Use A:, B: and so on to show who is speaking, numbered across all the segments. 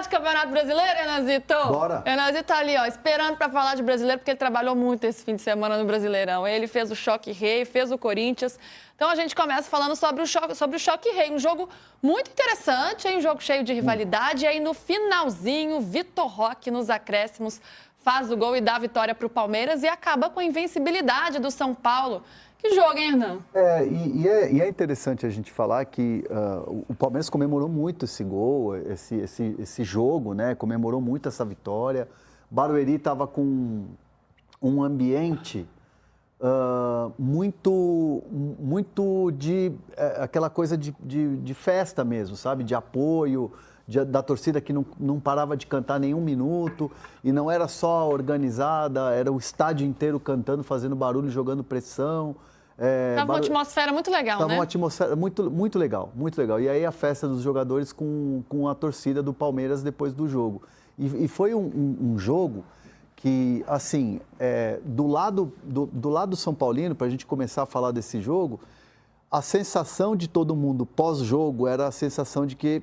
A: de Campeonato Brasileiro, Renanzito?
B: Bora.
A: Renanzito tá ali, ó, esperando para falar de brasileiro, porque ele trabalhou muito esse fim de semana no Brasileirão. Ele fez o Choque Rei, fez o Corinthians. Então a gente começa falando sobre o Choque Rei. Um jogo muito interessante, um jogo cheio de rivalidade. E aí no finalzinho, Vitor Roque, nos acréscimos, faz o gol e dá a vitória para o Palmeiras e acaba com a invencibilidade do São Paulo. Que jogo, hein, Hernan?
B: É interessante a gente falar que o Palmeiras comemorou muito esse gol, esse jogo, né? Comemorou muito essa vitória. Barueri estava com um ambiente muito de aquela coisa de festa mesmo, sabe? De apoio, da torcida que não parava de cantar nenhum minuto. E não era só organizada, era o estádio inteiro cantando, fazendo barulho, jogando pressão.
A: Tava uma atmosfera muito legal, né?
B: Tava uma atmosfera muito legal, muito legal. E aí a festa dos jogadores com a torcida do Palmeiras depois do jogo. E foi um jogo que, assim, do lado São Paulino, para a gente começar a falar desse jogo, a sensação de todo mundo pós-jogo era a sensação de que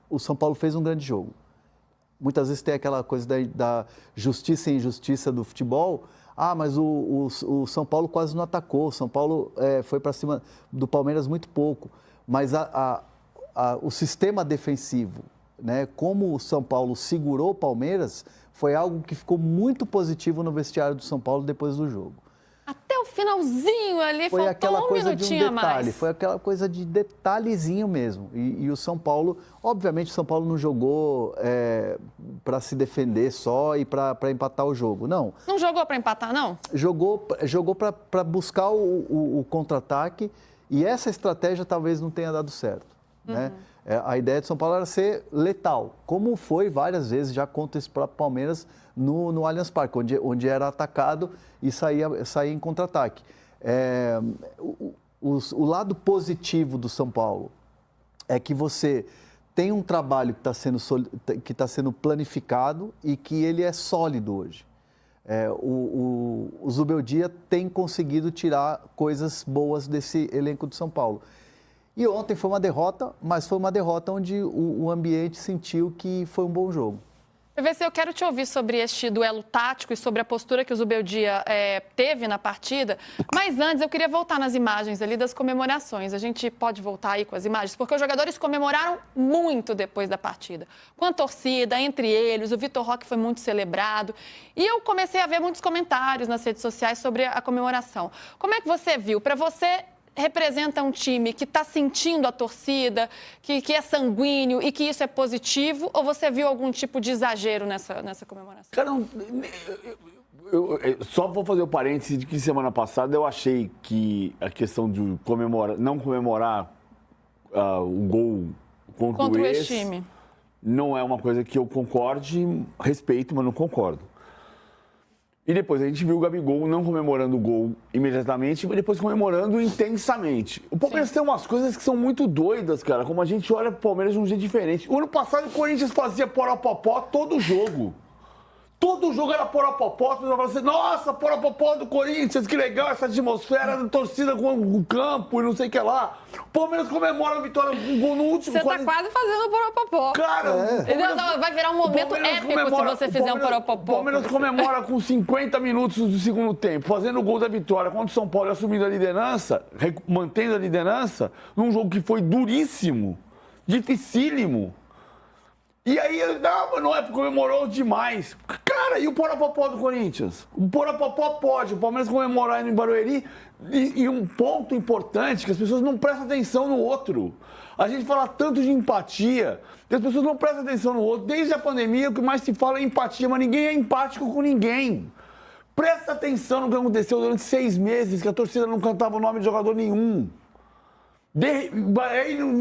B: o São Paulo fez um grande jogo. Muitas vezes tem aquela coisa da justiça e injustiça do futebol. Ah, mas o São Paulo quase não atacou, o São Paulo foi para cima do Palmeiras muito pouco. Mas o sistema defensivo, né, como o São Paulo segurou o Palmeiras, foi algo que ficou muito positivo no vestiário do São Paulo depois do jogo.
A: Até o finalzinho ali,
B: foi aquela coisa de um detalhe,
A: mais.
B: Foi aquela coisa de detalhezinho mesmo. E o São Paulo, obviamente o São Paulo não jogou para se defender só e para empatar o jogo, não.
A: Não jogou para empatar, não?
B: Jogou para buscar o contra-ataque e essa estratégia talvez não tenha dado certo, né? A ideia do São Paulo era ser letal, como foi várias vezes já contra esse próprio Palmeiras no Allianz Parque, onde era atacado e saía em contra-ataque. O lado positivo do São Paulo é que você tem um trabalho que está sendo planificado e que ele é sólido hoje. O Zubeldia tem conseguido tirar coisas boas desse elenco do São Paulo. E ontem foi uma derrota, mas foi uma derrota onde o ambiente sentiu que foi um bom jogo.
A: PVC, eu quero te ouvir sobre este duelo tático e sobre a postura que o Zubeldia teve na partida. Mas antes, eu queria voltar nas imagens ali das comemorações. A gente pode voltar aí com as imagens, porque os jogadores comemoraram muito depois da partida. Com a torcida, entre eles, o Vitor Roque foi muito celebrado. E eu comecei a ver muitos comentários nas redes sociais sobre a comemoração. Como é que você viu? Para você, representa um time que está sentindo a torcida, que é sanguíneo e que isso é positivo? Ou você viu algum tipo de exagero nessa comemoração?
C: Cara, eu só vou fazer o parêntese de que semana passada eu achei que a questão de não comemorar o gol contra o ex-time não é uma coisa que eu concorde, respeito, mas não concordo. E depois a gente viu o Gabigol não comemorando o gol imediatamente, mas depois comemorando intensamente. O Palmeiras tem umas coisas que são muito doidas, cara, como a gente olha pro Palmeiras de um jeito diferente. O ano passado o Corinthians fazia poró-popó todo jogo. Todo jogo era poró-popó, as pessoas falavam assim, nossa, poró-popó do Corinthians, que legal essa atmosfera da torcida com o campo e não sei o que lá. O Palmeiras comemora a vitória com gol no último.
A: Você tá quase fazendo o poró-popó.
C: Cara,
A: vai virar um momento épico se você fizer um poró-popó.
C: O Palmeiras comemora com 50 minutos do segundo tempo, fazendo o gol da vitória contra o São Paulo, assumindo a liderança, mantendo a liderança, num jogo que foi duríssimo, dificílimo. E aí, não é porque comemorou demais. Cara, e o poró-popó do Corinthians? O poró-popó pode, o Palmeiras comemorar indo em Barueri. E um ponto importante, que as pessoas não prestam atenção no outro. A gente fala tanto de empatia, que as pessoas não prestam atenção no outro. Desde a pandemia, o que mais se fala é empatia, mas ninguém é empático com ninguém. Presta atenção no que aconteceu durante 6 meses, que a torcida não cantava o nome de jogador nenhum.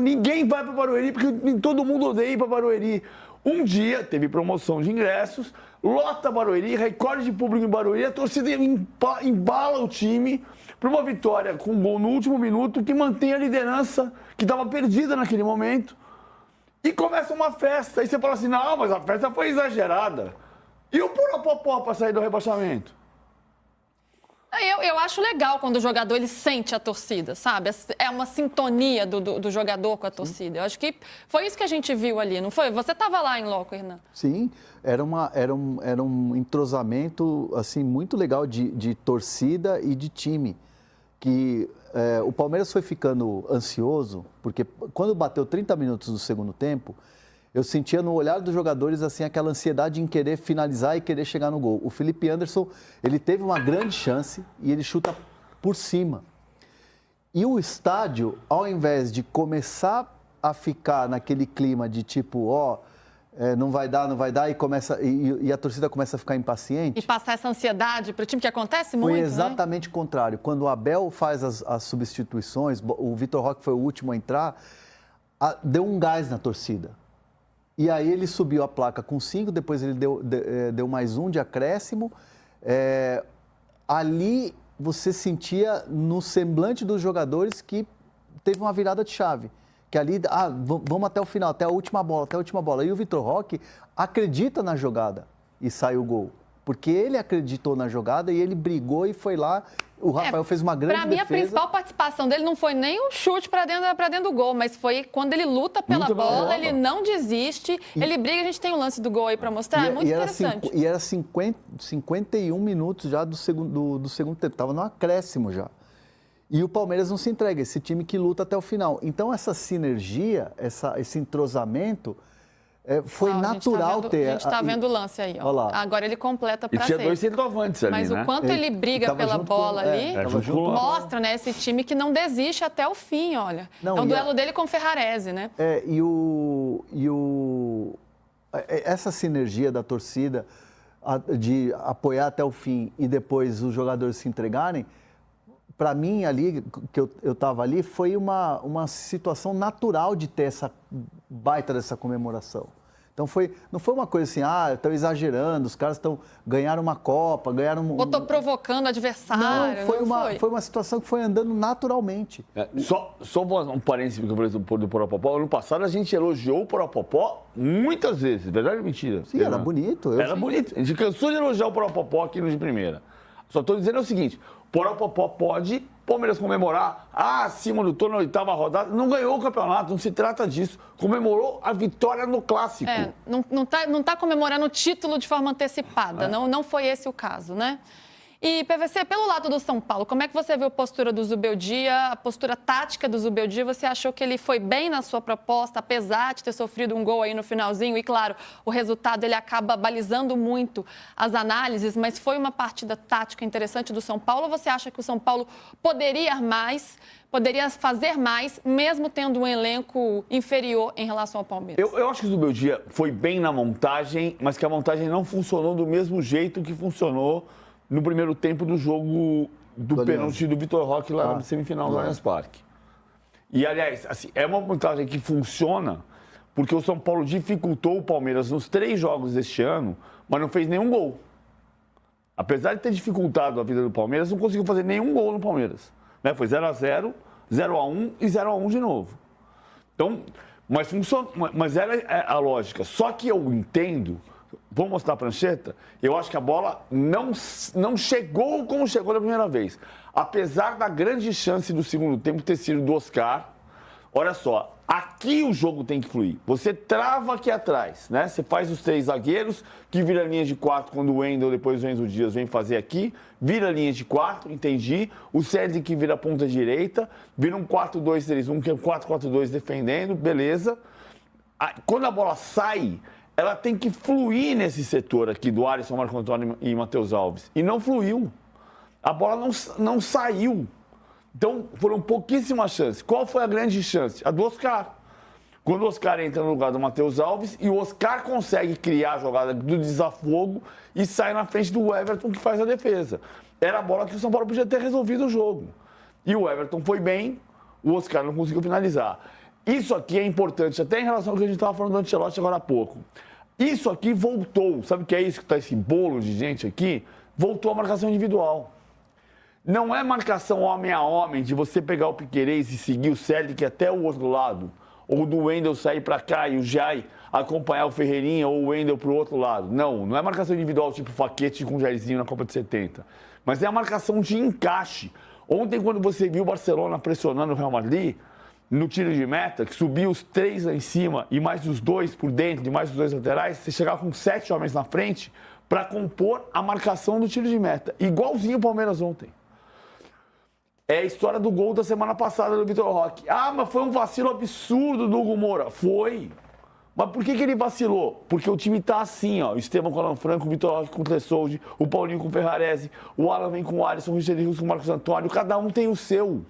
C: Ninguém vai para Barueri, porque todo mundo odeia ir para Barueri. Um dia teve promoção de ingressos, lota Barueri, recorde de público em Barueri, a torcida embala o time para uma vitória com um gol no último minuto que mantém a liderança que estava perdida naquele momento. E começa uma festa. Aí você fala assim, não, mas a festa foi exagerada. E o poró-popó para sair do rebaixamento?
A: Eu acho legal quando o jogador ele sente a torcida, sabe? É uma sintonia do jogador com a torcida. Eu acho que foi isso que a gente viu ali, não foi? Você estava lá em loco, Hernan.
B: Sim, era um entrosamento assim, muito legal de torcida e de time. Que o Palmeiras foi ficando ansioso, porque quando bateu 30 minutos do segundo tempo, eu sentia no olhar dos jogadores assim aquela ansiedade em querer finalizar e querer chegar no gol. O Felipe Anderson, ele teve uma grande chance e ele chuta por cima. E o estádio, ao invés de começar a ficar naquele clima de tipo, não vai dar, e a torcida começa a ficar impaciente.
A: E passar essa ansiedade para o time, que acontece muito,
B: foi exatamente o contrário. Quando o Abel faz as substituições, o Vitor Roque foi o último a entrar, deu um gás na torcida. E aí ele subiu a placa com 5, depois ele deu mais 1 de acréscimo. Ali você sentia no semblante dos jogadores que teve uma virada de chave. Que ali, vamos até o final, até a última bola. E o Vitor Roque acredita na jogada e sai o gol. Porque ele acreditou na jogada e ele brigou e foi lá. O Rafael fez uma grande defesa.
A: Para mim, a principal participação dele não foi nem um chute para dentro do gol, mas foi quando ele luta pela bola, ele não desiste, ele briga. A gente tem um lance do gol aí para mostrar, é muito interessante.
B: E era 51 minutos já do segundo tempo, estava no acréscimo já. E o Palmeiras não se entrega, esse time que luta até o final. Então, essa sinergia, esse entrosamento, foi natural ter.
A: A gente está vendo o lance aí, ó. Agora ele completa para
C: ser. E tinha 2 centroavantes ali,
A: mas
C: né?
A: o quanto ele briga pela bola ali, mostra, né, esse time que não desiste até o fim, olha. É um duelo dele com o Ferrarese, né?
B: Essa sinergia da torcida de apoiar até o fim e depois os jogadores se entregarem, para mim, ali, que eu estava ali, foi uma situação natural de ter essa baita dessa comemoração. Então, não foi uma coisa assim, estão exagerando, os caras ganharam uma Copa, ganharam...
A: Ou estou provocando o adversário.
B: Não, foi uma situação que foi andando naturalmente.
C: Só um parênteses que eu falei do Poropopó. Ano passado, a gente elogiou o Poropopó muitas vezes, verdade ou mentira?
B: Sim, era bonito.
C: Era bonito. A gente cansou de elogiar o Poropopó aqui no de primeira. Só estou dizendo o seguinte... Poropopó pode, Palmeiras comemorar, acima do turno, na 8ª rodada, não ganhou o campeonato, não se trata disso. Comemorou a vitória no Clássico.
A: Não tá comemorando o título de forma antecipada, não foi esse o caso, né? E, PVC, pelo lado do São Paulo, como é que você viu a postura do Zubeldia, a postura tática do Zubeldia? Você achou que ele foi bem na sua proposta, apesar de ter sofrido um gol aí no finalzinho? E, claro, o resultado ele acaba balizando muito as análises, mas foi uma partida tática interessante do São Paulo. Ou você acha que o São Paulo poderia mais, poderia fazer mais, mesmo tendo um elenco inferior em relação ao Palmeiras?
C: Eu acho que o Zubeldia foi bem na montagem, mas que a montagem não funcionou do mesmo jeito que funcionou no primeiro tempo do jogo do pênalti do Vitor Roque lá na semifinal do Allianz Parque. E, aliás, assim, é uma montagem que funciona porque o São Paulo dificultou o Palmeiras nos 3 jogos deste ano, mas não fez nenhum gol. Apesar de ter dificultado a vida do Palmeiras, não conseguiu fazer nenhum gol no Palmeiras. Né? Foi 0-0, 0-1 e 0-1 de novo. Então, mas era a lógica. Só que eu entendo... Vou mostrar a prancheta? Eu acho que a bola não chegou como chegou da primeira vez. Apesar da grande chance do segundo tempo ter sido do Oscar. Olha só, aqui o jogo tem que fluir. Você trava aqui atrás, né? Você faz os 3 zagueiros, que vira linha de 4 quando o Wendel, depois o Enzo Dias vem fazer aqui. Vira linha de 4, entendi. O Cedric que vira ponta direita. Vira um 4-2-3-1, que é um 4-4-2 defendendo, beleza. Quando a bola sai... ela tem que fluir nesse setor aqui do Alisson, Marco Antônio e Matheus Alves. E não fluiu. A bola não saiu. Então, foram pouquíssimas chances. Qual foi a grande chance? A do Oscar. Quando o Oscar entra no lugar do Matheus Alves e o Oscar consegue criar a jogada do desafogo e sai na frente do Everton, que faz a defesa. Era a bola que o São Paulo podia ter resolvido o jogo. E o Everton foi bem, o Oscar não conseguiu finalizar. Isso aqui é importante, até em relação ao que a gente estava falando do Ancelotti agora há pouco. Isso aqui voltou, sabe o que é isso que está esse bolo de gente aqui? Voltou a marcação individual. Não é marcação homem a homem, de você pegar o Piquerez e seguir o Cedric até o outro lado. ou do Wendel sair para cá e o Jai acompanhar o Ferreirinha ou o Wendel para o outro lado. Não é marcação individual tipo Faquete com o Jairzinho na Copa de 70. Mas é a marcação de encaixe. Ontem, quando você viu o Barcelona pressionando o Real Madrid, no tiro de meta, que subiu os 3 lá em cima e mais os 2 por dentro, e mais os 2 laterais, você chegava com 7 homens na frente para compor a marcação do tiro de meta. Igualzinho o Palmeiras ontem. É a história do gol da semana passada do Vitor Roque. Ah, mas foi um vacilo absurdo do Hugo Moura. Foi. Mas por que ele vacilou? Porque o time tá assim, ó. O Esteban com o Alan Franco, o Vitor Roque com o Tressoldi, o Paulinho com o Ferrarese, o Alan vem com o Alisson, o Richard Rios com o Marcos Antônio. Cada um tem o seu.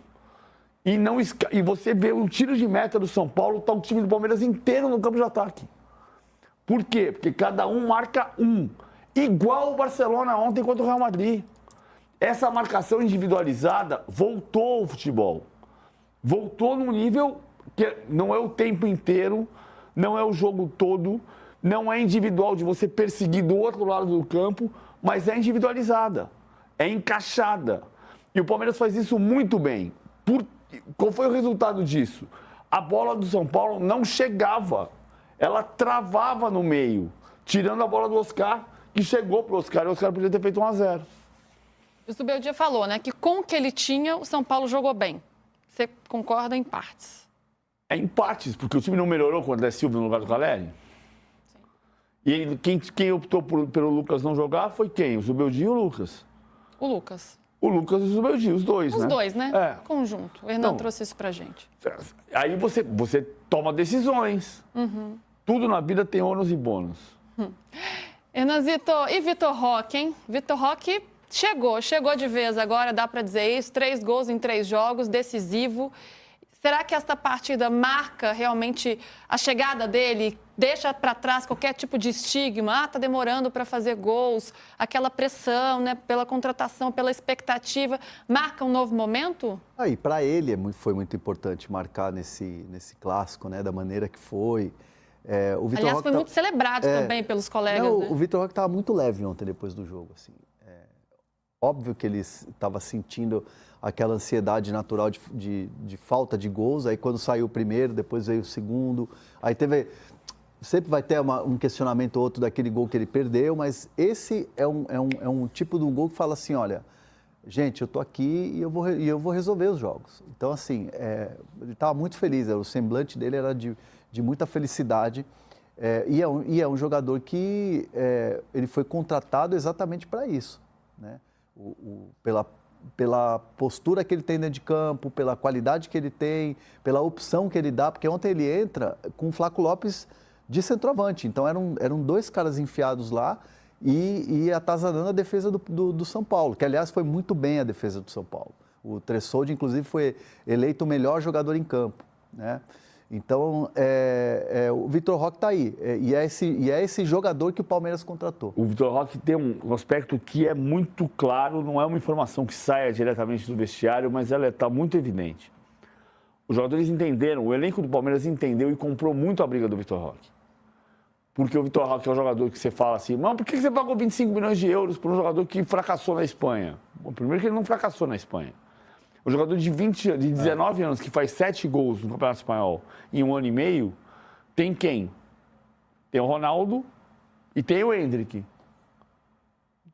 C: E você vê o tiro de meta do São Paulo, tá o time do Palmeiras inteiro no campo de ataque. Por quê? Porque cada um marca um. Igual o Barcelona ontem contra o Real Madrid. Essa marcação individualizada voltou ao futebol. Voltou num nível que não é o tempo inteiro, não é o jogo todo, não é individual de você perseguir do outro lado do campo, mas é individualizada, é encaixada. E o Palmeiras faz isso muito bem. Qual foi o resultado disso? A bola do São Paulo não chegava, ela travava no meio, tirando a bola do Oscar, que chegou para o Oscar, e o Oscar podia ter feito 1-0.
A: O Zubeldia falou, né, que com o que ele tinha, o São Paulo jogou bem. Você concorda em partes?
C: É em partes, porque o time não melhorou com o André Silva no lugar do Caleri. Sim. E quem optou pelo Lucas não jogar foi quem? O Zubeldia e o Lucas.
A: O Lucas.
C: O Lucas e o Zubeldia, os dois, né?
A: Os dois, né?
C: É.
A: Conjunto. O Hernan trouxe isso pra gente.
C: Aí você toma decisões.
A: Uhum.
C: Tudo na vida tem ônus e bônus.
A: Hernanzito, e Vitor Roque, hein? Vitor Roque chegou de vez agora, dá pra dizer isso. 3 gols em 3 jogos, decisivo. Será que esta partida marca realmente a chegada dele, deixa para trás qualquer tipo de estigma? Ah, tá demorando para fazer gols, aquela pressão, né, pela contratação, pela expectativa, marca um novo momento?
B: Aí, para ele foi muito importante marcar nesse clássico, né, da maneira que foi. O Vitor
A: Aliás,
B: Roque
A: foi muito celebrado também pelos colegas,
B: não,
A: né?
B: O Vitor Roque estava muito leve ontem depois do jogo, assim. Óbvio que ele estava sentindo aquela ansiedade natural de falta de gols. Aí quando saiu o primeiro, depois veio o segundo. Aí sempre vai ter um questionamento ou outro daquele gol que ele perdeu, mas esse é um tipo de um gol que fala assim, olha, gente, eu tô aqui e eu vou resolver os jogos. Então, assim, ele estava muito feliz, o semblante dele era de muita felicidade. E é um jogador que ele foi contratado exatamente para isso, né? Pela postura que ele tem dentro de campo, pela qualidade que ele tem, pela opção que ele dá, porque ontem ele entra com o Flaco Lopes de centroavante, então eram 2 caras enfiados lá e atazanando a defesa do São Paulo, que aliás foi muito bem a defesa do São Paulo. O Tressoldi, inclusive, foi eleito o melhor jogador em campo, né? Então, o Vitor Roque está aí. E é esse jogador que o Palmeiras contratou.
C: O Vitor Roque tem um aspecto que é muito claro, não é uma informação que saia diretamente do vestiário, mas ela está muito evidente. Os jogadores entenderam, o elenco do Palmeiras entendeu e comprou muito a briga do Vitor Roque. Porque o Vitor Roque é um jogador que você fala assim, mas por que você pagou 25 milhões de euros por um jogador que fracassou na Espanha? Bom, primeiro que ele não fracassou na Espanha. O jogador de 19 anos que faz 7 gols no Campeonato Espanhol em 1 ano e meio, tem quem? Tem o Ronaldo e tem o Endrick.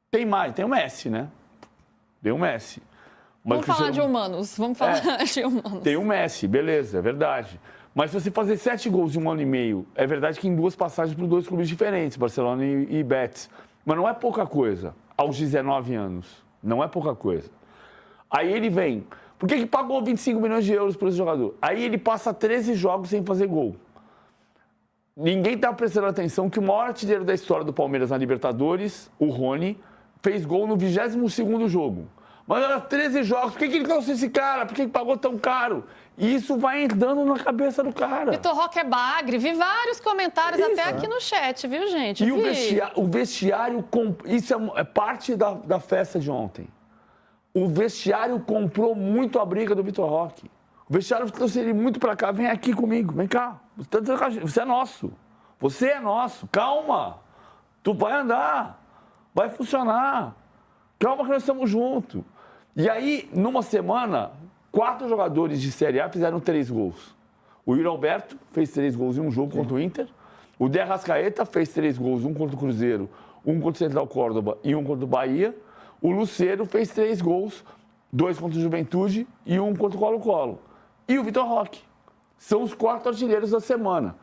C: Tem mais, tem o Messi, né? Tem o Messi. Mas
A: vamos falar de humanos, de humanos.
C: Tem o Messi, beleza, é verdade. Mas se você fazer 7 gols em 1 ano e meio, é verdade que em 2 passagens por 2 clubes diferentes, Barcelona e Betis. Mas não é pouca coisa, aos 19 anos. Não é pouca coisa. Aí ele vem. Por que pagou 25 milhões de euros por esse jogador? Aí ele passa 13 jogos sem fazer gol. Ninguém está prestando atenção que o maior artilheiro da história do Palmeiras na Libertadores, o Rony, fez gol no 22º jogo. Mas era 13 jogos. Por que ele trouxe esse cara? Por que pagou tão caro? E isso vai entrando na cabeça do cara.
A: Vitor Roque é bagre. Vi vários comentários até aqui no chat, viu, gente?
C: E o vestiário, isso é parte da festa de ontem. O vestiário comprou muito a briga do Vitor Roque. O vestiário trouxe ele muito para cá. Vem aqui comigo, vem cá. Você é nosso. Você é nosso. Calma. Tu vai andar. Vai funcionar. Calma que nós estamos juntos. E aí, numa semana, 4 jogadores de Série A fizeram 3 gols. O Yuri Alberto fez 3 gols em um jogo contra o Inter. O De Arrascaeta fez 3 gols, um contra o Cruzeiro, um contra o Central Córdoba e um contra o Bahia. O Lucero fez 3 gols, 2 contra o Juventude e um contra o Colo-Colo. E o Vitor Roque. São os 4 artilheiros da semana.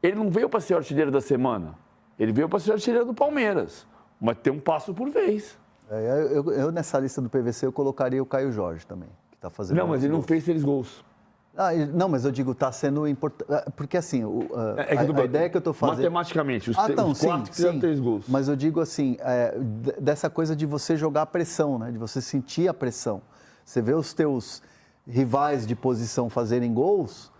C: Ele não veio para ser artilheiro da semana. Ele veio para ser artilheiro do Palmeiras. Mas tem um passo por vez.
B: Eu, nessa lista do PVC, eu colocaria o Caio Jorge também, que está fazendo.
C: Não, mas ele não fez 3 gols.
B: Não, mas eu digo, está sendo importante. Porque assim, a ideia que eu estou fazendo.
C: Matematicamente, os 4 que fizeram 3 gols.
B: Mas eu digo assim, dessa coisa de você jogar a pressão, né? De você sentir a pressão. Você vê os teus rivais de posição fazerem gols,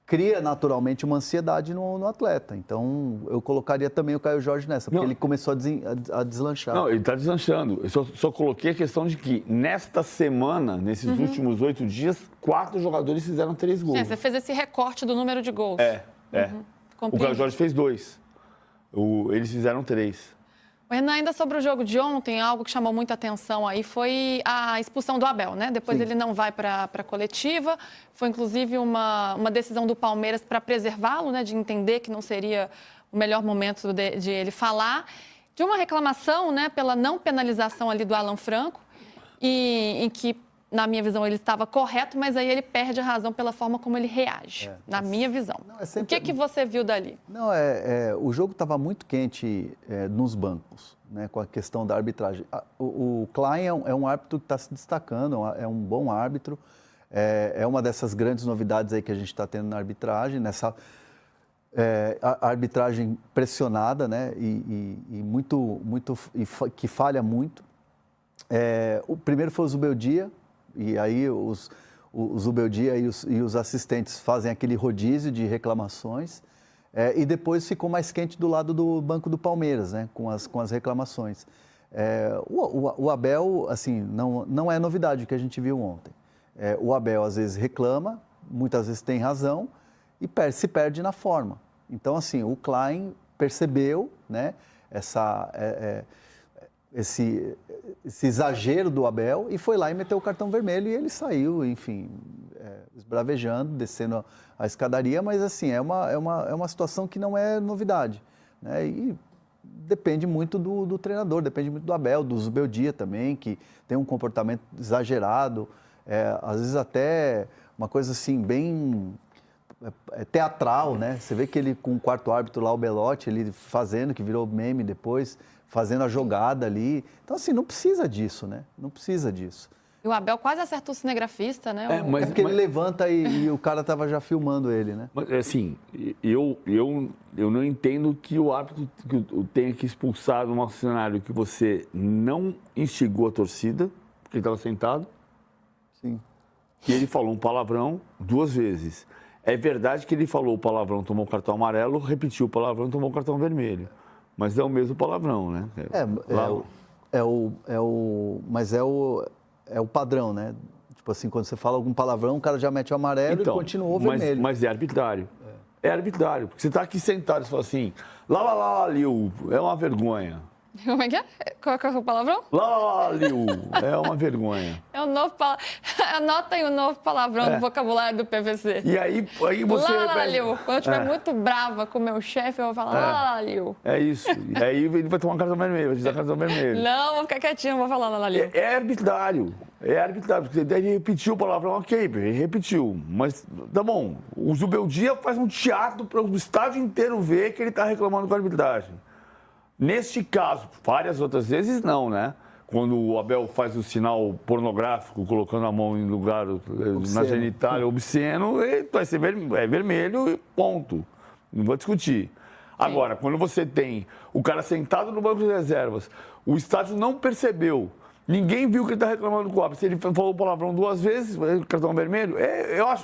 B: cria naturalmente uma ansiedade no atleta. Então, eu colocaria também o Caio Jorge nessa, porque ele começou a deslanchar.
C: Não, ele está deslanchando. Eu só coloquei a questão de que, nesta semana, nesses últimos 8 dias, 4 jogadores fizeram 3 gols.
A: Você fez esse recorte do número de gols.
C: O Caio Jorge fez 2. Eles fizeram 3.
A: Renan, ainda sobre o jogo de ontem, algo que chamou muita atenção aí foi a expulsão do Abel, né? Depois ele não vai para a coletiva. Foi, inclusive, uma decisão do Palmeiras para preservá-lo, né? De entender que não seria o melhor momento de ele falar. De uma reclamação, né? Pela não penalização ali do Alan Franco, em que, na minha visão, ele estava correto, mas aí ele perde a razão pela forma como ele reage, na minha visão. Não, O que você viu dali?
B: Não, o jogo estava muito quente nos bancos, né, com a questão da arbitragem. O Klein é um árbitro que está se destacando, é um bom árbitro, é uma dessas grandes novidades aí que a gente está tendo na arbitragem, nessa a arbitragem pressionada, né, que falha muito. O primeiro foi o Zubeldia, e aí o Zubeldia e os assistentes fazem aquele rodízio de reclamações. E depois ficou mais quente do lado do banco do Palmeiras, né, com as reclamações. O Abel, assim, não é novidade o que a gente viu ontem. O Abel, às vezes, reclama, muitas vezes tem razão, e se perde na forma. Então, assim, o Klein percebeu, né, esse exagero do Abel e foi lá e meteu o cartão vermelho e ele saiu, enfim, esbravejando, descendo a escadaria, mas assim, é uma situação que não é novidade, né? E depende muito do treinador, depende muito do Abel, do Zubeldia também, que tem um comportamento exagerado, às vezes até uma coisa assim, bem teatral, né? Você vê que ele com o quarto árbitro lá, o Belotti, ele fazendo, que virou meme depois, fazendo a jogada ali. Então, assim, não precisa disso, né? Não precisa disso.
A: E o Abel quase acertou o cinegrafista, né?
B: Mas porque ele levanta e o cara estava já filmando ele, né?
C: Mas, assim, eu não entendo que o árbitro tenha que expulsar num cenário que você não instigou a torcida, porque ele estava sentado.
B: Sim.
C: Que ele falou um palavrão 2 vezes. É verdade que ele falou o palavrão, tomou o cartão amarelo, repetiu o palavrão, tomou o cartão vermelho. Mas é o mesmo palavrão, né?
B: Mas é o padrão, né? Tipo assim, quando você fala algum palavrão, o cara já mete o amarelo e continuou vermelho.
C: Mas é arbitrário. É arbitrário. Porque você está aqui sentado e fala assim, lá, Liu, é uma vergonha.
A: Como é que é? Qual é o palavrão?
C: Lá, Liu, é uma vergonha.
A: É um novo palavrão. Anotem o novo palavrão do vocabulário do PVC.
C: E aí você...
A: Lá, Liu. Quando eu estiver muito brava com o meu chefe, eu vou falar, lá, Liu.
C: É isso. E aí ele vai tomar um cartão vermelho, vai te dar cartão vermelho.
A: Não, vou ficar quietinho, vou falar lá, Liu.
C: É arbitrário. É arbitrário. Porque ele repetiu o palavrão, ok, ele repetiu. Mas, tá bom, o Zubeldia faz um teatro para o estádio inteiro ver que ele está reclamando com a arbitragem. Neste caso, várias outras vezes não, né? Quando o Abel faz o sinal pornográfico, colocando a mão em lugar na genitália obsceno, vai ser vermelho e ponto. Não vou discutir. Agora, quando você tem o cara sentado no banco de reservas, o estádio não percebeu, ninguém viu que ele está reclamando com o árbitro. Se ele falou palavrão 2 vezes, cartão vermelho,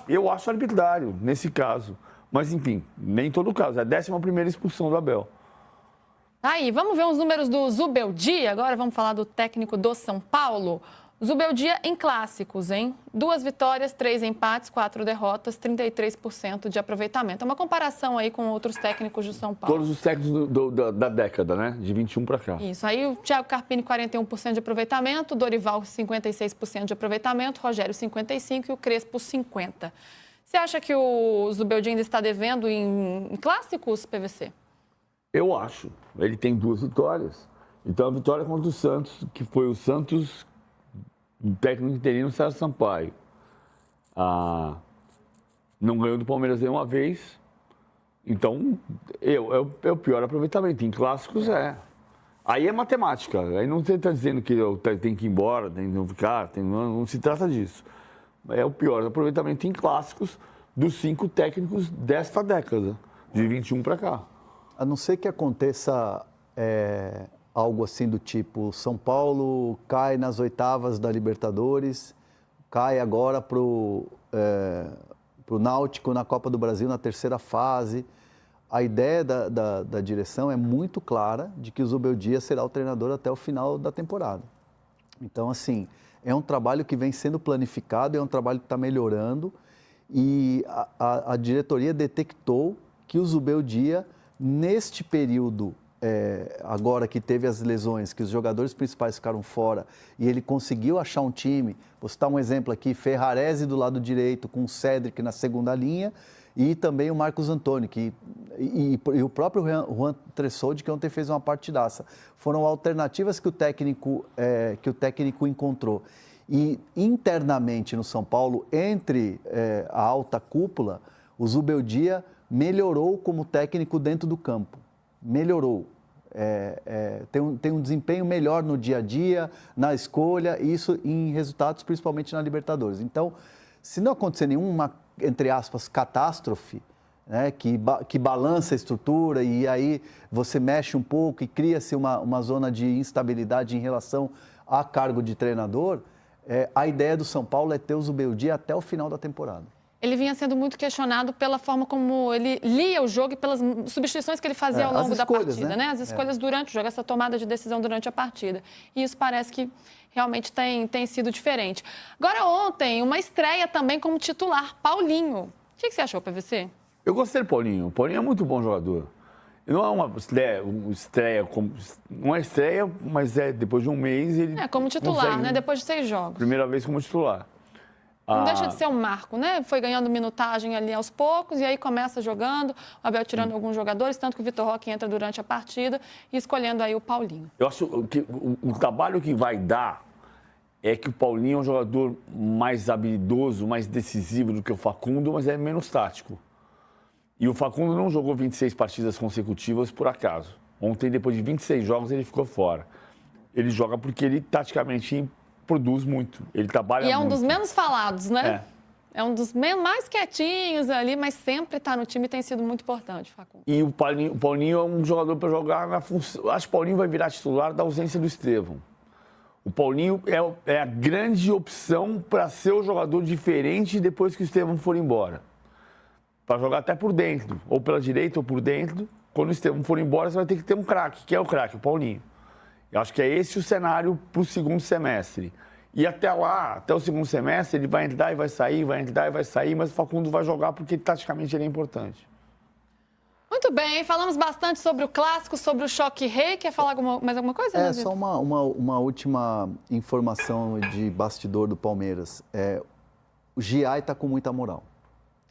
C: eu acho arbitrário nesse caso. Mas, enfim, nem em todo caso. É a 11ª expulsão do Abel.
A: Aí, vamos ver os números do Zubeldia. Agora vamos falar do técnico do São Paulo. Zubeldia em clássicos, hein? 2 vitórias, 3 empates, 4 derrotas, 33% de aproveitamento. É uma comparação aí com outros técnicos do São Paulo.
C: Todos os técnicos da década, né? De 21 para cá.
A: Isso. Aí o Thiago Carpini, 41% de aproveitamento, Dorival, 56% de aproveitamento, Rogério, 55% e o Crespo, 50%. Você acha que o Zubeldia ainda está devendo em clássicos, PVC?
C: Eu acho. Ele tem 2 vitórias. Então, a vitória contra o Santos, que foi o Santos, o técnico interino, Sérgio Sampaio. Não ganhou do Palmeiras nenhuma vez. Então, é o pior aproveitamento. Em clássicos, é. Aí é matemática. Aí não você está dizendo que tem que ir embora, tem que não ficar. Não se trata disso. É o pior aproveitamento em clássicos dos 5 técnicos desta década, de 21 para cá.
B: A não ser que aconteça algo assim do tipo, São Paulo cai nas oitavas da Libertadores, cai agora para o Náutico na Copa do Brasil, na 3ª fase. A ideia da direção é muito clara de que o Zubeldia será o treinador até o final da temporada. Então, assim, é um trabalho que vem sendo planificado, é um trabalho que está melhorando e a diretoria detectou que o Zubeldia, neste período, agora que teve as lesões, que os jogadores principais ficaram fora e ele conseguiu achar um time, vou citar um exemplo aqui, Ferrarese do lado direito com o Cédric na segunda linha e também o Marcos Antônio e o próprio Juan Tressoldi, que ontem fez uma partidaça. Foram alternativas que o técnico encontrou. E internamente no São Paulo, entre a alta cúpula, o Zubeldia melhorou como técnico dentro do campo. Melhorou. Tem um desempenho melhor no dia a dia, na escolha, e isso em resultados, principalmente na Libertadores. Então, se não acontecer nenhuma, entre aspas, catástrofe, né, que balança a estrutura e aí você mexe um pouco e cria-se uma zona de instabilidade em relação a cargo de treinador, a ideia do São Paulo é ter o Zubeldia até o final da temporada.
A: Ele vinha sendo muito questionado pela forma como ele lia o jogo e pelas substituições que ele fazia ao longo da partida, né? As escolhas durante o jogo, essa tomada de decisão durante a partida. E isso parece que realmente tem sido diferente. Agora, ontem, uma estreia também como titular, Paulinho. O que você achou, PVC?
C: Eu gostei do Paulinho. O Paulinho é muito bom jogador. Não é uma estreia, não é estreia, mas depois de um mês ele
A: como titular, né? Depois de 6 jogos.
C: Primeira vez como titular.
A: Não deixa de ser um marco, né? Foi ganhando minutagem ali aos poucos e aí começa jogando, o Abel tirando alguns jogadores, tanto que o Vitor Roque entra durante a partida e escolhendo aí o Paulinho.
C: Eu acho que o trabalho que vai dar é que o Paulinho é um jogador mais habilidoso, mais decisivo do que o Facundo, mas é menos tático. E o Facundo não jogou 26 partidas consecutivas por acaso. Ontem, depois de 26 jogos, ele ficou fora. Ele joga porque ele, taticamente, produz muito. Ele trabalha muito.
A: E é um dos menos falados, né? É um dos mais quietinhos ali, mas sempre está no time e tem sido muito importante, Facundo.
C: E o Paulinho é um jogador para jogar na função... Acho que o Paulinho vai virar titular da ausência do Estevão. O Paulinho é a grande opção para ser o jogador diferente depois que o Estevão for embora. Para jogar até por dentro, ou pela direita ou por dentro. Quando o Estevão for embora, você vai ter que ter um craque. Que é o craque? O Paulinho. Eu acho que é esse o cenário para o segundo semestre. E até lá, até o segundo semestre, ele vai entrar e vai sair, vai entrar e vai sair, mas o Facundo vai jogar porque taticamente ele é importante.
A: Muito bem, falamos bastante sobre o clássico, sobre o choque rei. Quer falar mais alguma coisa?
B: Só uma última informação de bastidor do Palmeiras. O Giai está com muita moral.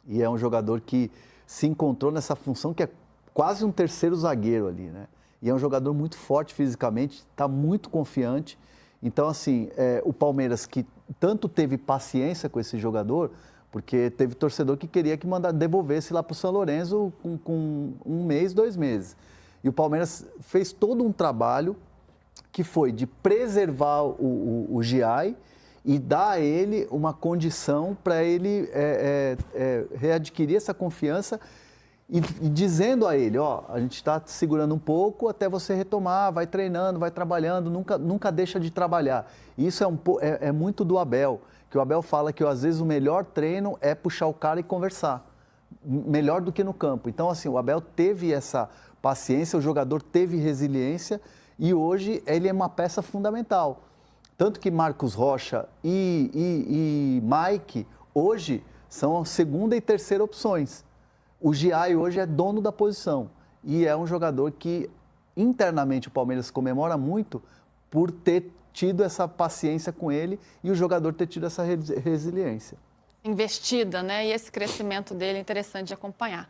B: E é um jogador que se encontrou nessa função que é quase um terceiro zagueiro ali, né? E é um jogador muito forte fisicamente, está muito confiante. Então, assim, o Palmeiras que tanto teve paciência com esse jogador, porque teve torcedor que queria que devolvesse lá para o São Lourenço com 1 mês, 2 meses. E o Palmeiras fez todo um trabalho que foi de preservar o Giai e dar a ele uma condição para ele readquirir essa confiança e dizendo a ele, a gente está segurando um pouco até você retomar, vai treinando, vai trabalhando, nunca deixa de trabalhar. E isso é muito do Abel, que o Abel fala que às vezes o melhor treino é puxar o cara e conversar, melhor do que no campo. Então, assim, o Abel teve essa paciência, o jogador teve resiliência e hoje ele é uma peça fundamental. Tanto que Marcos Rocha e Mike hoje são a segunda e terceira opções. O Giai hoje é dono da posição e é um jogador que internamente o Palmeiras comemora muito por ter tido essa paciência com ele e o jogador ter tido essa resiliência.
A: investida, né? E esse crescimento dele é interessante de acompanhar.